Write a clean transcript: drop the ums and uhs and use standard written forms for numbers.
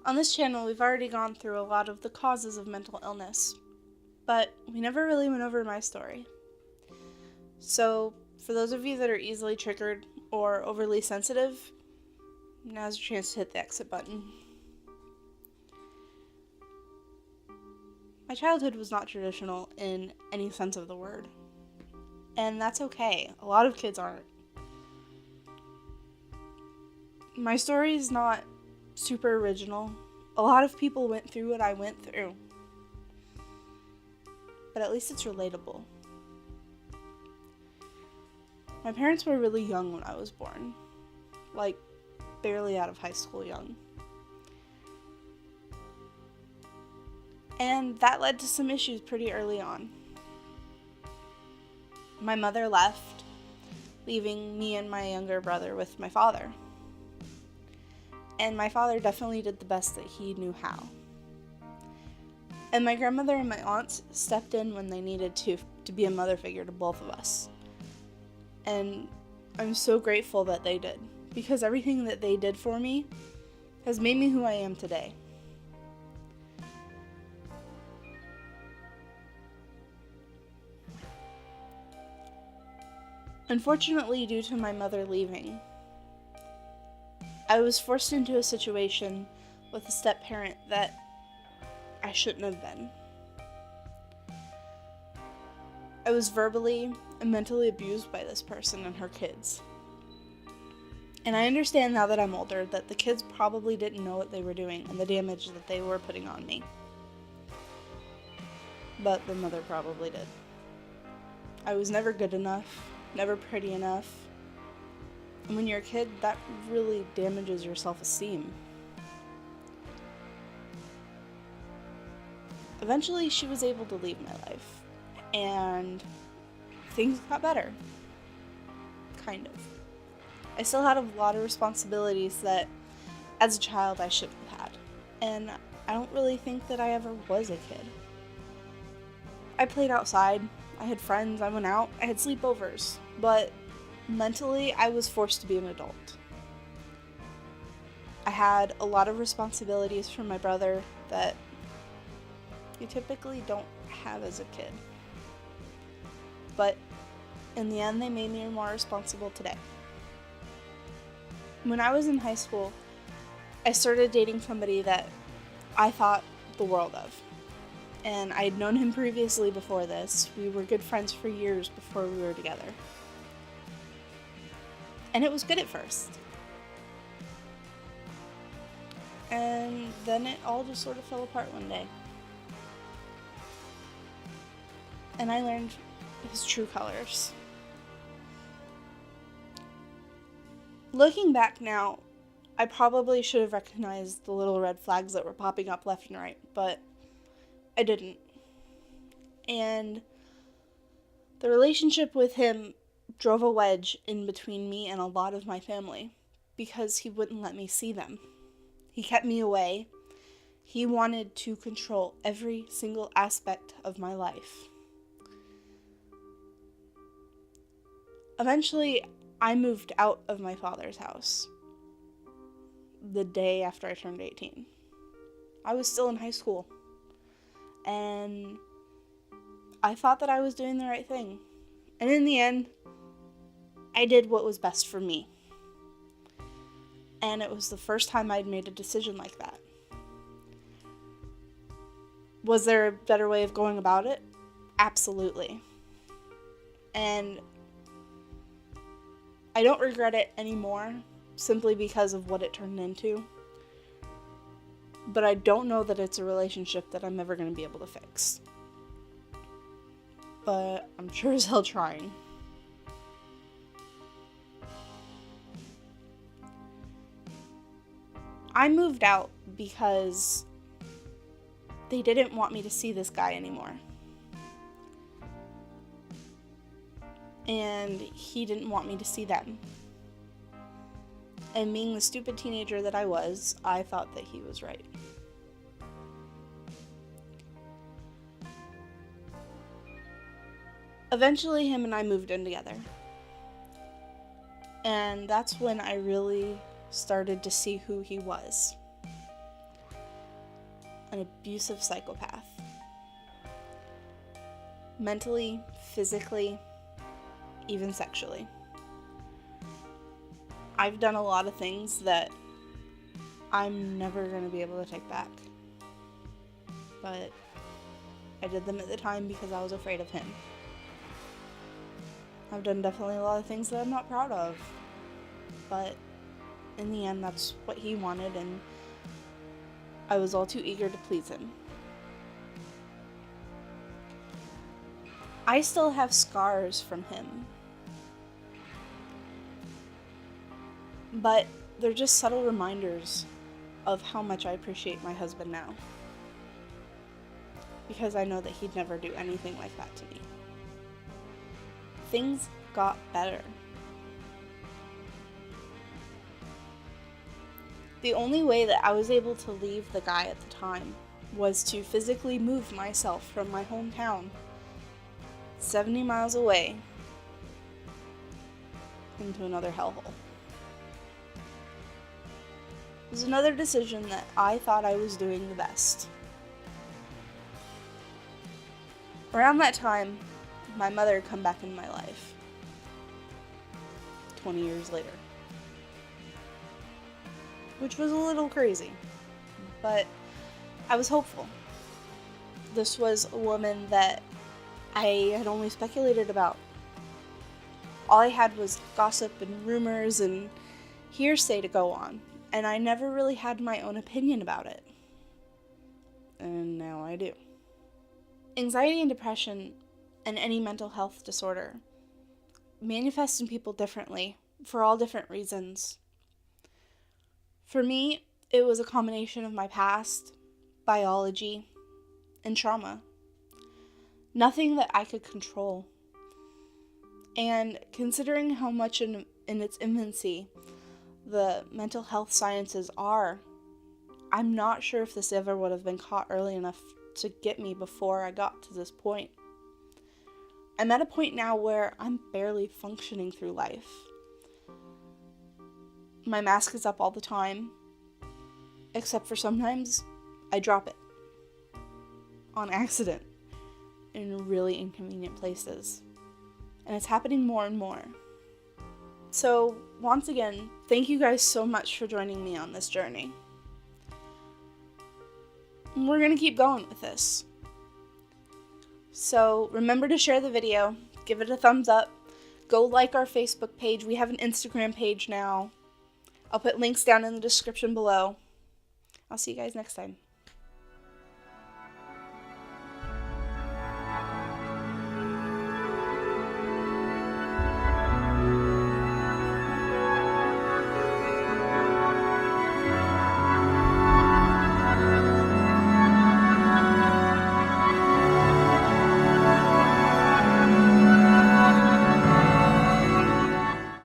On this channel, we've already gone through a lot of the causes of mental illness, but we never really went over my story. So, for those of you that are easily triggered or overly sensitive, now's your chance to hit the exit button. My childhood was not traditional in any sense of the word, and that's okay. A lot of kids aren't. My story is not super original. A lot of people went through what I went through, but at least it's relatable. My parents were really young when I was born, like barely out of high school young. And that led to some issues pretty early on. My mother left, leaving me and my younger brother with my father. And my father definitely did the best that he knew how. And my grandmother and my aunts stepped in when they needed to be a mother figure to both of us. And I'm so grateful that they did, because everything that they did for me has made me who I am today. Unfortunately, due to my mother leaving, I was forced into a situation with a step-parent that I shouldn't have been. I was verbally and mentally abused by this person and her kids. And I understand now that I'm older that the kids probably didn't know what they were doing and the damage that they were putting on me. But the mother probably did. I was never good enough, never pretty enough. And when you're a kid, that really damages your self-esteem. Eventually, she was able to leave my life, and things got better. Kind of. I still had a lot of responsibilities that, as a child, I shouldn't have had. And I don't really think that I ever was a kid. I played outside, I had friends, I went out, I had sleepovers, but mentally, I was forced to be an adult. I had a lot of responsibilities for my brother that you typically don't have as a kid. But in the end, they made me more responsible today. When I was in high school, I started dating somebody that I thought the world of. And I had known him previously before this. We were good friends for years before we were together. And it was good at first. And then it all just sort of fell apart one day. And I learned his true colors. Looking back now, I probably should have recognized the little red flags that were popping up left and right, but I didn't. And the relationship with him drove a wedge in between me and a lot of my family because he wouldn't let me see them. He kept me away. He wanted to control every single aspect of my life. Eventually, I moved out of my father's house the day after I turned 18. I was still in high school, and I thought that I was doing the right thing. And in the end, I did what was best for me. And it was the first time I'd made a decision like that. Was there a better way of going about it? Absolutely. And I don't regret it anymore, simply because of what it turned into. But I don't know that it's a relationship that I'm ever going to be able to fix. But I'm sure as hell trying. I moved out because they didn't want me to see this guy anymore. And he didn't want me to see them. And being the stupid teenager that I was, I thought that he was right. Eventually, him and I moved in together. And that's when I really started to see who he was. an abusive psychopath. Mentally, physically, even sexually. I've done a lot of things that I'm never going to be able to take back. But I did them at the time because I was afraid of him. I've done definitely a lot of things that I'm not proud of. But in the end, that's what he wanted, and I was all too eager to please him. I still have scars from him. But they're just subtle reminders of how much I appreciate my husband now. Because I know that he'd never do anything like that to me. Things got better. The only way that I was able to leave the guy at the time was to physically move myself from my hometown 70 miles away into another hellhole. It was another decision that I thought I was doing the best. Around that time, my mother had come back into my life. 20 years later. Which was a little crazy, but I was hopeful. This was a woman that I had only speculated about. All I had was gossip and rumors and hearsay to go on, and I never really had my own opinion about it. And now I do. Anxiety and depression, and any mental health disorder, manifest in people differently for all different reasons. For me, it was a combination of my past, biology, and trauma. Nothing that I could control. And considering how much in its infancy the mental health sciences are, I'm not sure if this ever would have been caught early enough to get me before I got to this point. I'm at a point now where I'm barely functioning through life. My mask is up all the time, except for sometimes I drop it on accident in really inconvenient places. And it's happening more and more. So, once again, thank you guys so much for joining me on this journey. And we're gonna keep going with this. So, remember to share the video, give it a thumbs up, go like our Facebook page. We have an Instagram page now. I'll put links down in the description below. I'll see you guys next time.